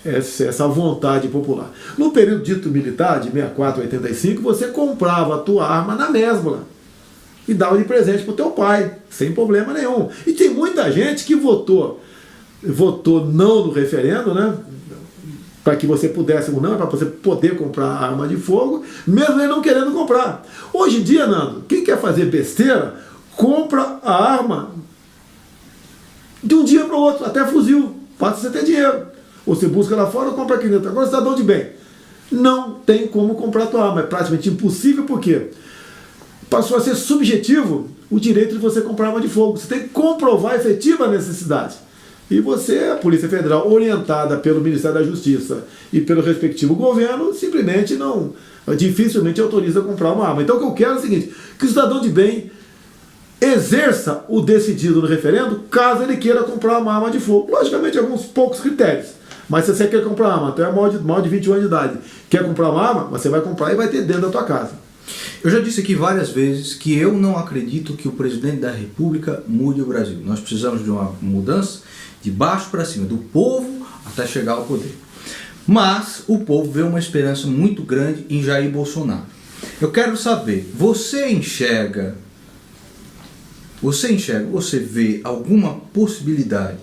essa vontade popular. No período dito militar, de 64 a 85, você comprava a tua arma na mesbla e dava de presente para o teu pai, sem problema nenhum. E tem muita gente que votou não no referendo, né, para que você pudesse ou não, para você poder comprar arma de fogo, mesmo ele não querendo comprar. Hoje em dia, Nando, quem quer fazer besteira, compra a arma de um dia para o outro, até fuzil, basta você ter dinheiro. Ou você busca lá fora ou compra aqui dentro. Agora, cidadão de bem, não tem como comprar a tua arma, é praticamente impossível, porque passou a ser subjetivo o direito de você comprar arma de fogo. Você tem que comprovar a efetiva necessidade. E você, a Polícia Federal, orientada pelo Ministério da Justiça e pelo respectivo governo, simplesmente dificilmente autoriza a comprar uma arma. Então o que eu quero é o seguinte, que o cidadão de bem exerça o decidido no referendo, caso ele queira comprar uma arma de fogo. Logicamente, alguns poucos critérios. Mas se você quer comprar uma arma, até maior de 21 anos de idade, quer comprar uma arma, você vai comprar e vai ter dentro da tua casa.
Eu já disse aqui várias vezes que eu não acredito que o presidente da República mude o Brasil. Nós precisamos de uma mudança de baixo para cima, do povo até chegar ao poder. Mas o povo vê uma esperança muito grande em Jair Bolsonaro. Eu quero saber, você vê alguma possibilidade,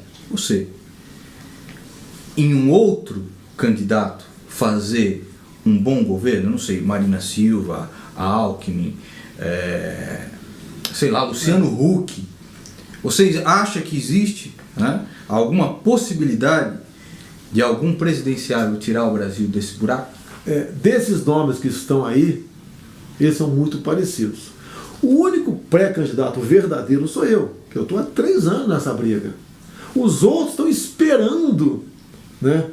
em um outro candidato fazer um bom governo? Eu não sei, Marina Silva, Alckmin, Luciano Huck. Vocês acham que existe, né, alguma possibilidade de algum presidenciável tirar o Brasil desse buraco?
Desses nomes que estão aí, eles são muito parecidos. O único pré-candidato verdadeiro sou eu, que eu estou há 3 anos nessa briga. Os outros estão esperando, né,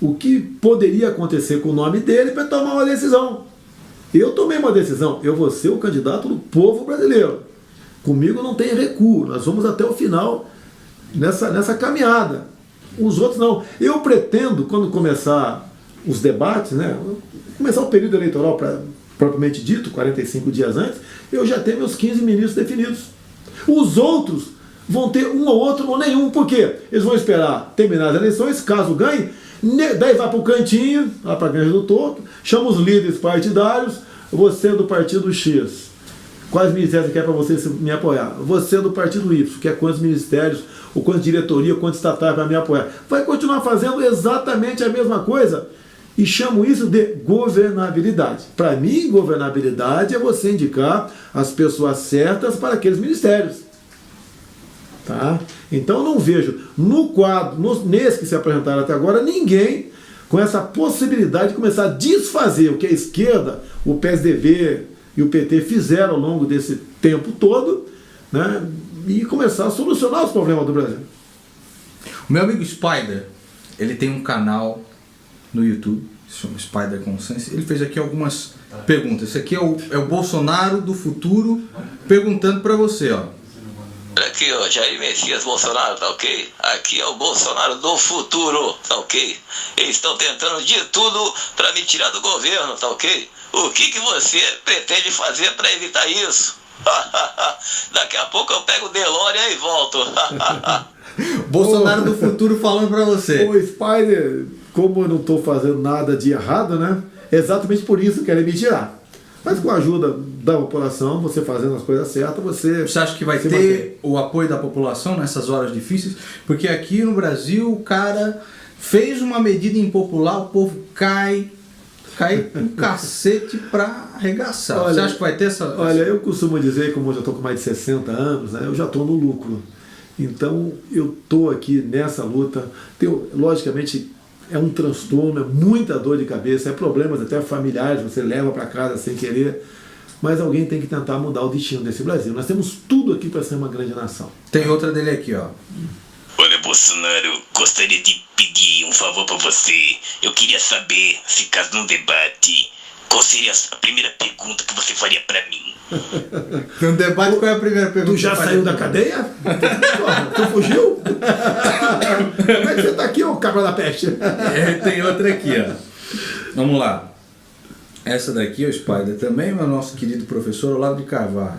o que poderia acontecer com o nome dele para tomar uma decisão. Eu tomei uma decisão, eu vou ser o candidato do povo brasileiro. Comigo não tem recuo, nós vamos até o final nessa caminhada. Os outros não. Eu pretendo, quando começar os debates, né, começar o período eleitoral propriamente dito, 45 dias antes, eu já tenho meus 15 ministros definidos. Os outros vão ter um ou outro ou nenhum. Por quê? Eles vão esperar terminar as eleições, caso ganhe, daí vai para o cantinho, lá para a Granja do Torto, chama os líderes partidários, você é do partido X. Quais ministérios quer para você me apoiar? Você é do partido Y, quer quantos ministérios, ou quantas diretoria, ou quantos estatais para me apoiar? Vai continuar fazendo exatamente a mesma coisa. E chamo isso de governabilidade. Para mim, governabilidade é você indicar as pessoas certas para aqueles ministérios. Tá? Então não vejo no quadro, nesse que se apresentaram até agora, ninguém com essa possibilidade de começar a desfazer o que a esquerda, o PSDB e o PT fizeram ao longo desse tempo todo, né, e começar a solucionar os problemas do Brasil.
O meu amigo Spider, ele tem um canal no YouTube, se chama Spider Consense. Ele fez aqui algumas perguntas. Esse aqui é o Bolsonaro do futuro perguntando para você, ó.
aqui, ó, Jair Messias Bolsonaro, tá ok? Aqui é o Bolsonaro do futuro, tá ok? Eles estão tentando de tudo pra me tirar do governo, tá ok? O que você pretende fazer pra evitar isso? Daqui a pouco eu pego o DeLorean e volto.
Bolsonaro do futuro falando pra você.
O Spider, como eu não estou fazendo nada de errado, né? Exatamente por isso querem me tirar. Mas com a ajuda da população, você fazendo as coisas certas,
Você acha que vai ter o apoio da população nessas horas difíceis? Porque aqui no Brasil o cara fez uma medida impopular, o povo cai um cacete pra arregaçar.
Olha,
você acha que vai ter essa...
Olha, eu costumo dizer, como eu já estou com mais de 60 anos, né, eu já estou no lucro. Então, eu estou aqui nessa luta. Logicamente, é um transtorno, é muita dor de cabeça, é problemas até familiares, você leva para casa sem querer, mas alguém tem que tentar mudar o destino desse Brasil. Nós temos tudo aqui para ser uma grande nação.
Tem outra dele aqui, ó.
Olha, Bolsonaro, gostaria de pedir um favor pra você. Eu queria saber, se caso num debate, qual seria a primeira pergunta que você faria pra mim?
No debate, qual é a primeira pergunta?
Tu já saiu da cadeia? Tu fugiu? Como é que você tá aqui, ô cabra da peste?
Tem outra aqui, ó. Vamos lá. Essa daqui, o Spider, também é o nosso querido professor Olavo de Carvalho.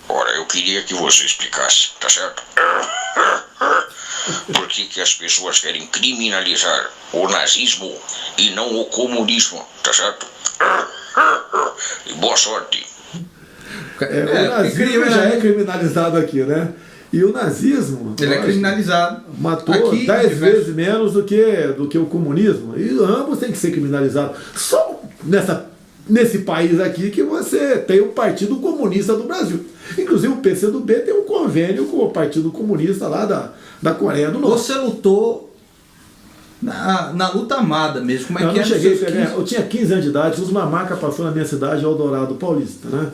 Ora, eu queria que você explicasse, tá certo? Por que as pessoas querem criminalizar o nazismo e não o comunismo, tá certo? E boa sorte.
O nazismo já é criminalizado aqui, né? E o nazismo...
Ele é criminalizado.
Matou
aqui,
10 vezes menos do que o comunismo. E ambos têm que ser criminalizados. Só nesse país aqui que você tem o Partido Comunista do Brasil. Inclusive o PCdoB tem um convênio com o Partido Comunista lá da Coreia do Norte.
Você lutou na luta amada mesmo. Como é que
não
é?
Cheguei, eu tinha 15 anos de idade, os Mamaca passou na minha cidade, Eldorado Paulista, né?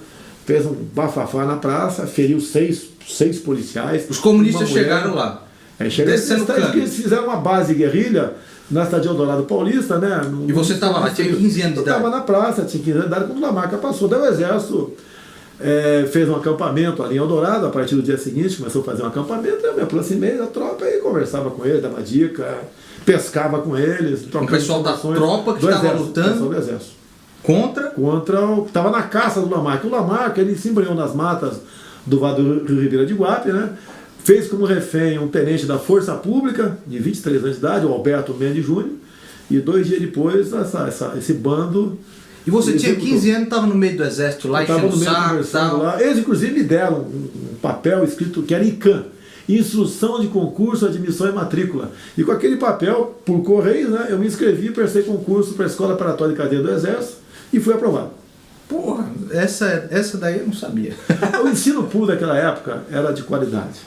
Fez um bafafá na praça, feriu seis policiais.
Os comunistas chegaram lá.
Eles fizeram uma base guerrilha na cidade de Eldorado Paulista, né?
E você estava lá, tinha 15 anos de idade?
Eu estava na praça, tinha 15 anos de idade, quando o Mamaca passou. Daí o exército fez um acampamento ali em Eldorado. A partir do dia seguinte começou a fazer um acampamento, eu me aproximei da tropa e conversava com eles, dava dica, pescava com eles.
O pessoal da tropa que estava lutando
do exército.
Contra
o que estava na caça do Lamarck. O Lamarck, ele se embrenhou nas matas do Vale do Rio Ribeira de Guape, né? Fez como refém um tenente da Força Pública, de 23 anos de idade, o Alberto Mendes Júnior, e 2 dias depois esse bando...
E você tinha 15 anos, estava no meio do exército lá, enchendo o saco,
lá. Eles inclusive me deram um papel escrito que era ICAM, Instrução de Concurso, Admissão e Matrícula. E com aquele papel, por correio, né, eu me inscrevi, prestei concurso para a Escola Preparatória de Cadeia do Exército e fui aprovado.
Porra, essa daí eu não sabia.
O ensino público daquela época era de qualidade,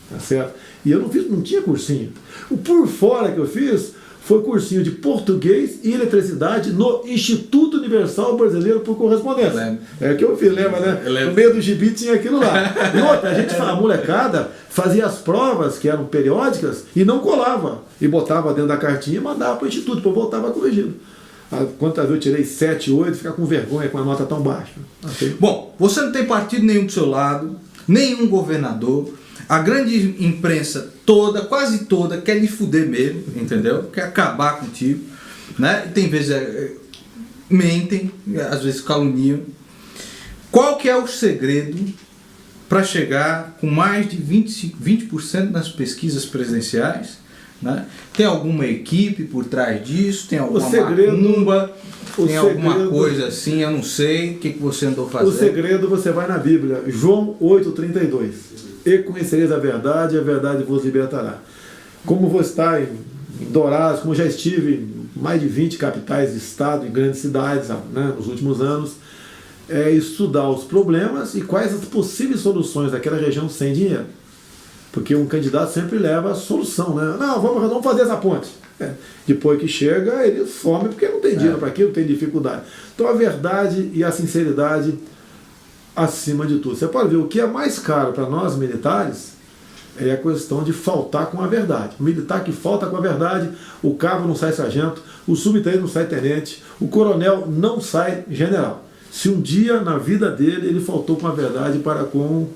tá certo? E eu não tinha cursinho. O por fora que eu fiz foi cursinho de português e eletricidade no Instituto Universal Brasileiro por Correspondência. É que eu fiz, lembra, né? No meio do gibi tinha aquilo lá. E outra, a molecada fazia as provas, que eram periódicas, e não colava. E botava dentro da cartinha e mandava para o Instituto, depois voltava corrigido. Quantas vezes eu tirei 7, 8, ficar com vergonha com a nota tão baixa. Okay?
Bom, você não tem partido nenhum do seu lado, nenhum governador. A grande imprensa toda, quase toda, quer lhe fuder mesmo, entendeu? Quer acabar contigo, né? Tem vezes mentem, às vezes caluniam. Qual que é o segredo para chegar com mais de 20% nas pesquisas presidenciais? Né? Tem alguma equipe por trás disso? Tem alguma macumba? Tem alguma coisa assim? Eu não sei. O que você andou fazendo?
O segredo, você vai na Bíblia, João 8,32. E conhecereis a verdade vos libertará. Como vou estar em Dourados, como já estive em mais de 20 capitais de estado, em grandes cidades, né, nos últimos anos, é estudar os problemas e quais as possíveis soluções daquela região sem dinheiro. Porque um candidato sempre leva a solução, né? Não, vamos fazer essa ponte. Depois que chega, ele some porque não tem dinheiro para aquilo, tem dificuldade. Então a verdade e a sinceridade acima de tudo. Você pode ver, o que é mais caro para nós militares é a questão de faltar com a verdade. O militar que falta com a verdade, o cabo não sai sargento, o subtenente não sai tenente, o coronel não sai general. Se um dia na vida dele ele faltou com a verdade para com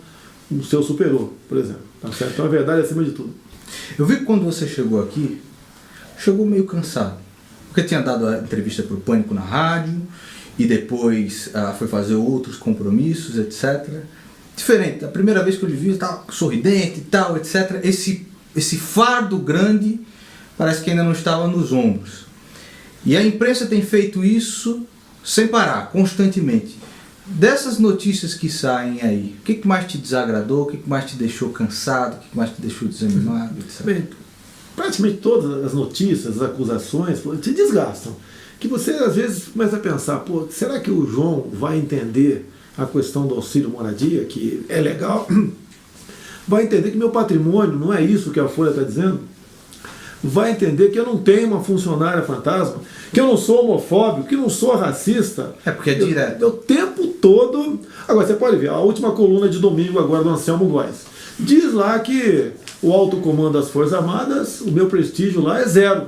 o seu superou, por exemplo. Tá certo? Então a verdade é acima de tudo.
Eu vi que quando você chegou aqui, chegou meio cansado. Porque tinha dado a entrevista para o Pânico na rádio, e depois foi fazer outros compromissos, etc. Diferente, a primeira vez que eu lhe vi, estava sorridente e tal, etc. Esse fardo grande parece que ainda não estava nos ombros. E a imprensa tem feito isso sem parar, constantemente. Dessas notícias que saem aí, o que mais te desagradou, o que mais te deixou cansado, o que mais te deixou desanimado, etc.
Bem, praticamente todas as notícias, as acusações, te desgastam. Que você às vezes começa a pensar, pô, será que o João vai entender a questão do auxílio moradia, que é legal? Vai entender que meu patrimônio não é isso que a Folha está dizendo? Vai entender que eu não tenho uma funcionária fantasma, que eu não sou homofóbico, que eu não sou racista.
É porque é direto.
O tempo todo... Agora, você pode ver, a última coluna de domingo agora do Anselmo Góes. Diz lá que o alto comando das Forças Armadas, o meu prestígio lá é zero.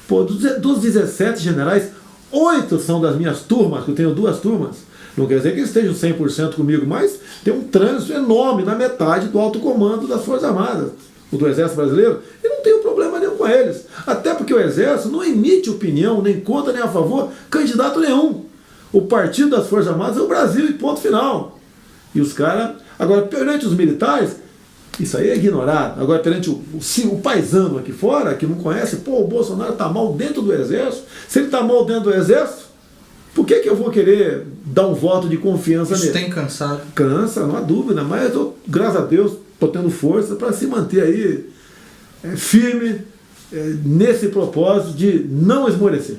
Pô, dos 17 generais, 8 são das minhas turmas, que eu tenho 2 turmas. Não quer dizer que eles estejam 100% comigo, mas tem um trânsito enorme na metade do alto comando das Forças Armadas, o do Exército Brasileiro, e não tenho problema nenhum com eles. Até porque o Exército não emite opinião, nem contra, nem a favor, candidato nenhum. O partido das Forças Armadas é o Brasil e ponto final. E os caras... Agora, perante os militares, isso aí é ignorado. Agora, perante o paisano aqui fora, que não conhece, pô, o Bolsonaro está mal dentro do Exército. Se ele está mal dentro do Exército, por que eu vou querer dar um voto de confiança nele?
Isso tem cansado?
Cansa, não há dúvida, mas eu, graças a Deus, estou tendo força para se manter aí firme nesse propósito de não esmorecer.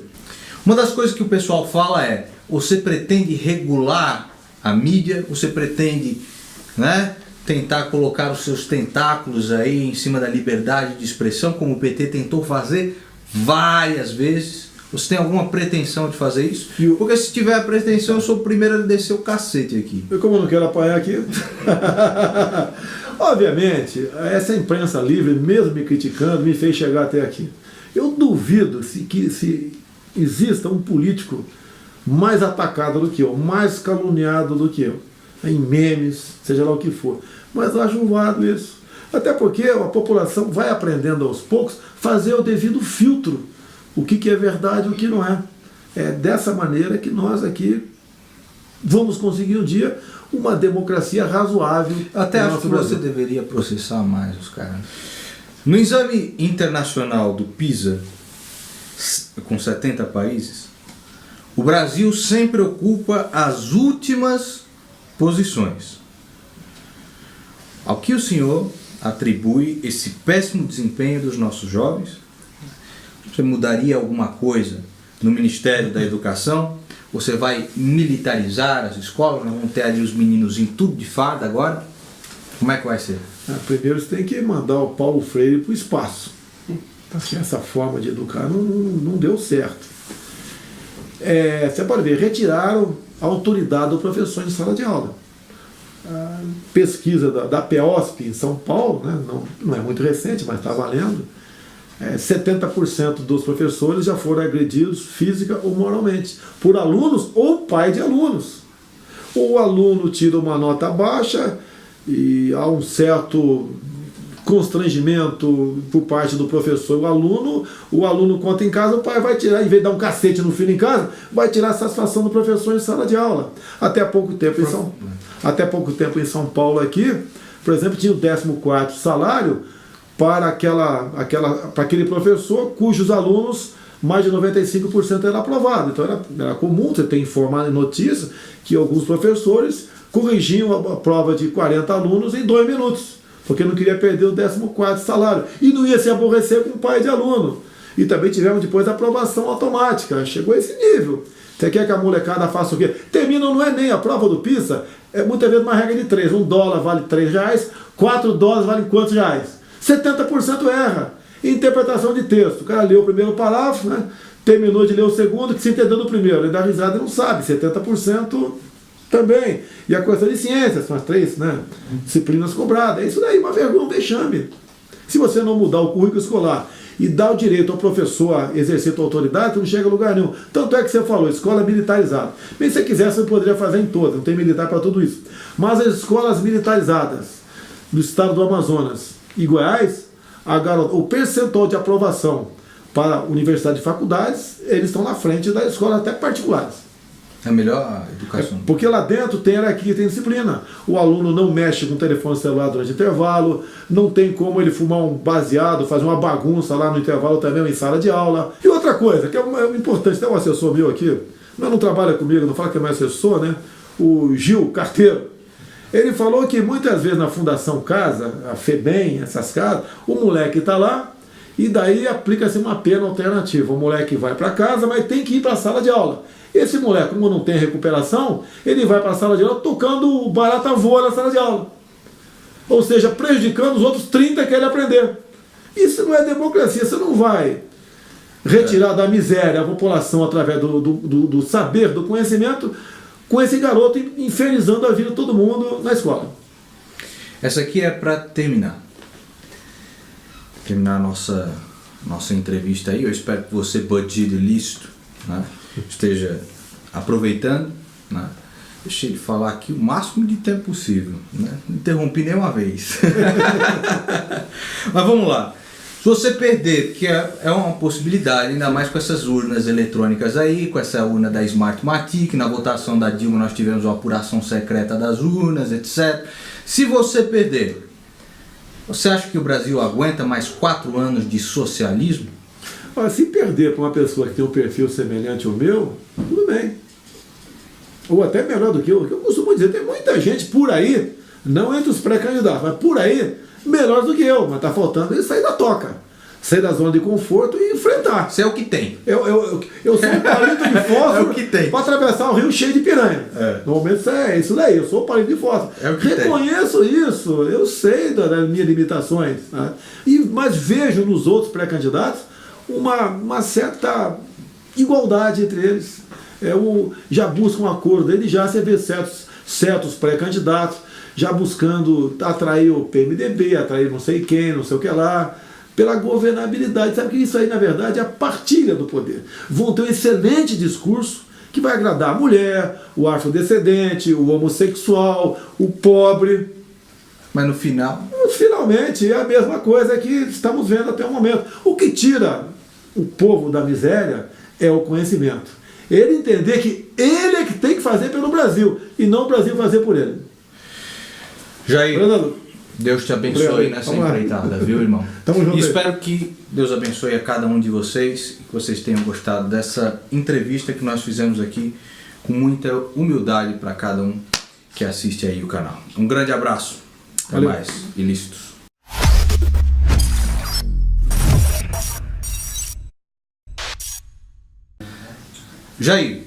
Uma das coisas que o pessoal fala é: você pretende regular a mídia, você pretende, né, tentar colocar os seus tentáculos aí em cima da liberdade de expressão, como o PT tentou fazer várias vezes. Você tem alguma pretensão de fazer isso? Porque se tiver a pretensão, eu sou o primeiro a descer o cacete aqui.
Eu, como não quero apanhar aqui... Obviamente, essa imprensa livre, mesmo me criticando, me fez chegar até aqui. Eu duvido que se exista um político mais atacado do que eu, mais caluniado do que eu, em memes, seja lá o que for. Mas eu acho um válido isso. Até porque a população vai aprendendo aos poucos fazer o devido filtro. O que é verdade e o que não é. É dessa maneira que nós aqui vamos conseguir um dia uma democracia razoável.
Até acho que você deveria processar mais os caras. No exame internacional do PISA, com 70 países, o Brasil sempre ocupa as últimas posições. Ao que o senhor atribui esse péssimo desempenho dos nossos jovens? Você mudaria alguma coisa no Ministério da Educação? Você vai militarizar as escolas? Nós vamos ter ali os meninos em tudo de farda agora? Como é que vai ser?
Primeiro você tem que mandar o Paulo Freire para o espaço. Porque essa forma de educar não deu certo. Você pode ver, retiraram a autoridade do professor em sala de aula. A pesquisa da PEOSP em São Paulo, né, não é muito recente, mas está valendo, 70% dos professores já foram agredidos física ou moralmente, por alunos ou pai de alunos. O aluno tira uma nota baixa e há um certo constrangimento por parte do professor o aluno conta em casa, o pai vai tirar, em vez de dar um cacete no filho em casa, vai tirar a satisfação do professor em sala de aula. Até pouco tempo em São Paulo aqui, por exemplo, tinha o 14º salário para aquele professor cujos alunos, mais de 95% era aprovado. Então era comum você ter informado em notícia que alguns professores corrigiam a prova de 40 alunos em 2 minutos, porque não queria perder o 14º salário. E não ia se aborrecer com o pai de aluno. E também tivemos depois a aprovação automática. Chegou a esse nível. Você quer que a molecada faça o quê? Termina no Enem, a prova do PISA, muitas vezes uma regra de 3. $1 vale R$3, $4 vale quantos reais? 70% erra. Interpretação de texto. O cara leu o primeiro parágrafo, né? Terminou de ler o segundo, que se entendeu no primeiro. Ele dá risada e não sabe. 70% também. E a questão de ciências, são as 3, né, disciplinas cobradas. É isso daí, uma vergonha, um vexame. Se você não mudar o currículo escolar e dar o direito ao professor a exercer sua autoridade, não chega a lugar nenhum. Tanto é que você falou, escola militarizada. Bem, se você quisesse, você poderia fazer em todas, não tem militar para tudo isso. Mas as escolas militarizadas, do estado do Amazonas e Goiás, o percentual de aprovação para universidade e faculdades, eles estão na frente das escolas até particulares.
É a melhor educação.
Porque lá dentro tem hierarquia, tem disciplina. O aluno não mexe com o telefone celular durante o intervalo, não tem como ele fumar um baseado, fazer uma bagunça lá no intervalo também, em sala de aula. E outra coisa, que é importante, tem um assessor meu aqui, mas não trabalha comigo, não fala que é meu assessor, né? O Gil Carteiro. Ele falou que muitas vezes na Fundação Casa, a FEBEM, essas casas, o moleque está lá e daí aplica-se uma pena alternativa. O moleque vai para casa, mas tem que ir para a sala de aula. Esse moleque, como não tem recuperação, ele vai para a sala de aula tocando barata voa na sala de aula. Ou seja, prejudicando os outros 30 que querem aprender. Isso não é democracia, você não vai retirar da miséria a população através do saber, do conhecimento, com esse garoto infernizando a vida de todo mundo na escola.
Essa aqui é para terminar a nossa entrevista aí. Eu espero que você, bandido ilícito, né, esteja aproveitando, né? Deixei de falar aqui o máximo de tempo possível, né? Não interrompi nenhuma vez. Mas vamos lá. Se você perder, que é uma possibilidade, ainda mais com essas urnas eletrônicas aí, com essa urna da Smartmatic, na votação da Dilma nós tivemos uma apuração secreta das urnas, etc. Se você perder, você acha que o Brasil aguenta mais 4 anos de socialismo?
Olha, se perder para uma pessoa que tem um perfil semelhante ao meu, tudo bem. Ou até melhor do que eu. Eu costumo dizer, tem muita gente por aí, não entre os pré-candidatos, mas por aí, melhor do que eu. Mas está faltando ele sair da toca, sair da zona de conforto e enfrentar.
Isso é o que tem.
Eu sou um palito de fósforo
É o que tem.
para atravessar um rio cheio de piranha.
É.
Normalmente é isso daí, eu sou um palito de fósforo.
É o que
Reconheço isso, eu sei das minhas limitações. Né? Mas vejo nos outros pré-candidatos uma certa igualdade entre eles. Já buscam um acordo, ele já se vê certos pré-candidatos, já buscando atrair o PMDB, atrair não sei quem, não sei o que lá, pela governabilidade. Sabe que isso aí, na verdade, é a partilha do poder. Vão ter um excelente discurso que vai agradar a mulher, o afrodescendente, o homossexual, o pobre.
Mas no final...
Finalmente, é a mesma coisa que estamos vendo até o momento. O que tira o povo da miséria é o conhecimento. Ele entender que ele é que tem que fazer pelo Brasil e não o Brasil fazer por ele.
Jair,
Fernando,
Deus te abençoe nessa empreitada, viu, irmão?
Tamo junto
E
aí.
espero que Deus abençoe a cada um de vocês e que vocês tenham gostado dessa entrevista que nós fizemos aqui com muita humildade para cada um que assiste aí o canal. Um grande abraço. Até
Valeu.
mais, ilícitos. Jair,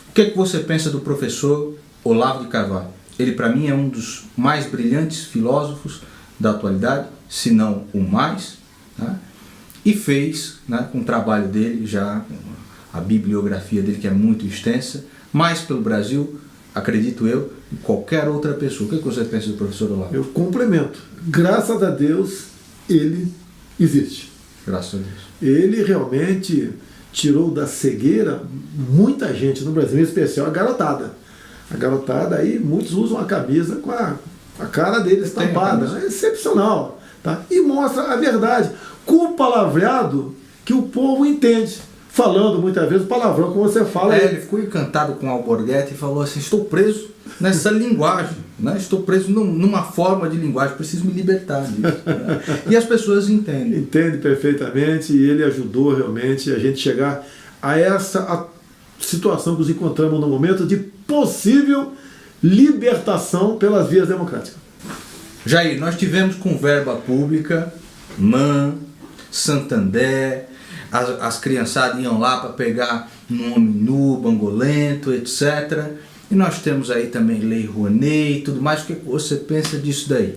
o que é que você pensa do professor Olavo de Carvalho? Ele, para mim, é um dos mais brilhantes filósofos da atualidade, se não o mais, né? E fez, né, com o trabalho dele, já a bibliografia dele, que é muito extensa, mais pelo Brasil, acredito eu, que qualquer outra pessoa. O que é que você pensa do professor Olavo?
eu complemento. Graças a Deus, ele existe.
Graças a Deus.
Ele realmente tirou da cegueira muita gente no Brasil, em especial a garotada. A garotada aí, muitos usam a camisa com a cara dele estampada. É excepcional. Tá? E mostra a verdade, com o palavreado que o povo entende. Falando muitas vezes o palavrão que você fala.
Ele ficou encantado com o Alborguete e falou assim: estou preso nessa linguagem, né? Estou preso numa forma de linguagem, preciso me libertar disso. Né? E as pessoas entendem.
Entende perfeitamente, e ele ajudou realmente a gente chegar a essa situação que nos encontramos no momento de possível libertação pelas vias democráticas.
Jair, nós tivemos com verba pública, MAN, Santander, as criançadas iam lá para pegar nome nu, bangolento, etc. E nós temos aí também Lei Rouanet e tudo mais. O que você pensa disso daí?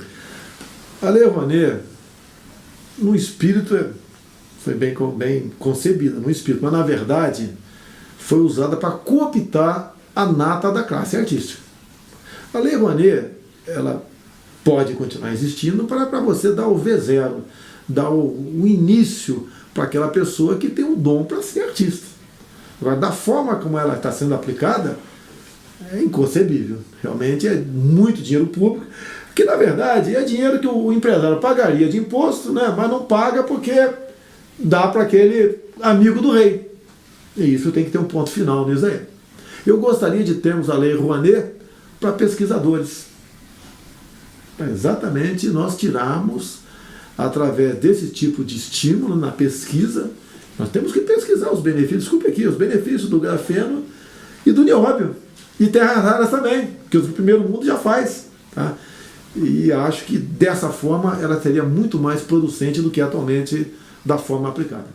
A Lei Rouanet, no espírito, foi bem concebida, no espírito, mas na verdade foi usada para cooptar a nata da classe artística. A Lei Rouanet, ela pode continuar existindo para você dar o V0, dar o início para aquela pessoa que tem um dom para ser artista. Agora, da forma como ela está sendo aplicada, é inconcebível. Realmente é muito dinheiro público Que na verdade é dinheiro que o empresário pagaria de imposto, né? Mas não paga porque dá para aquele amigo do rei. E isso tem que ter um ponto final nisso aí. Eu gostaria de termos a lei Rouanet para pesquisadores. Para exatamente nós tirarmos, através desse tipo de estímulo na pesquisa, nós temos que pesquisar os benefícios, desculpe aqui, os benefícios do grafeno e do nióbio. E terras raras também, que o primeiro mundo já faz. Tá? E acho que dessa forma ela seria muito mais producente do que atualmente da forma aplicada.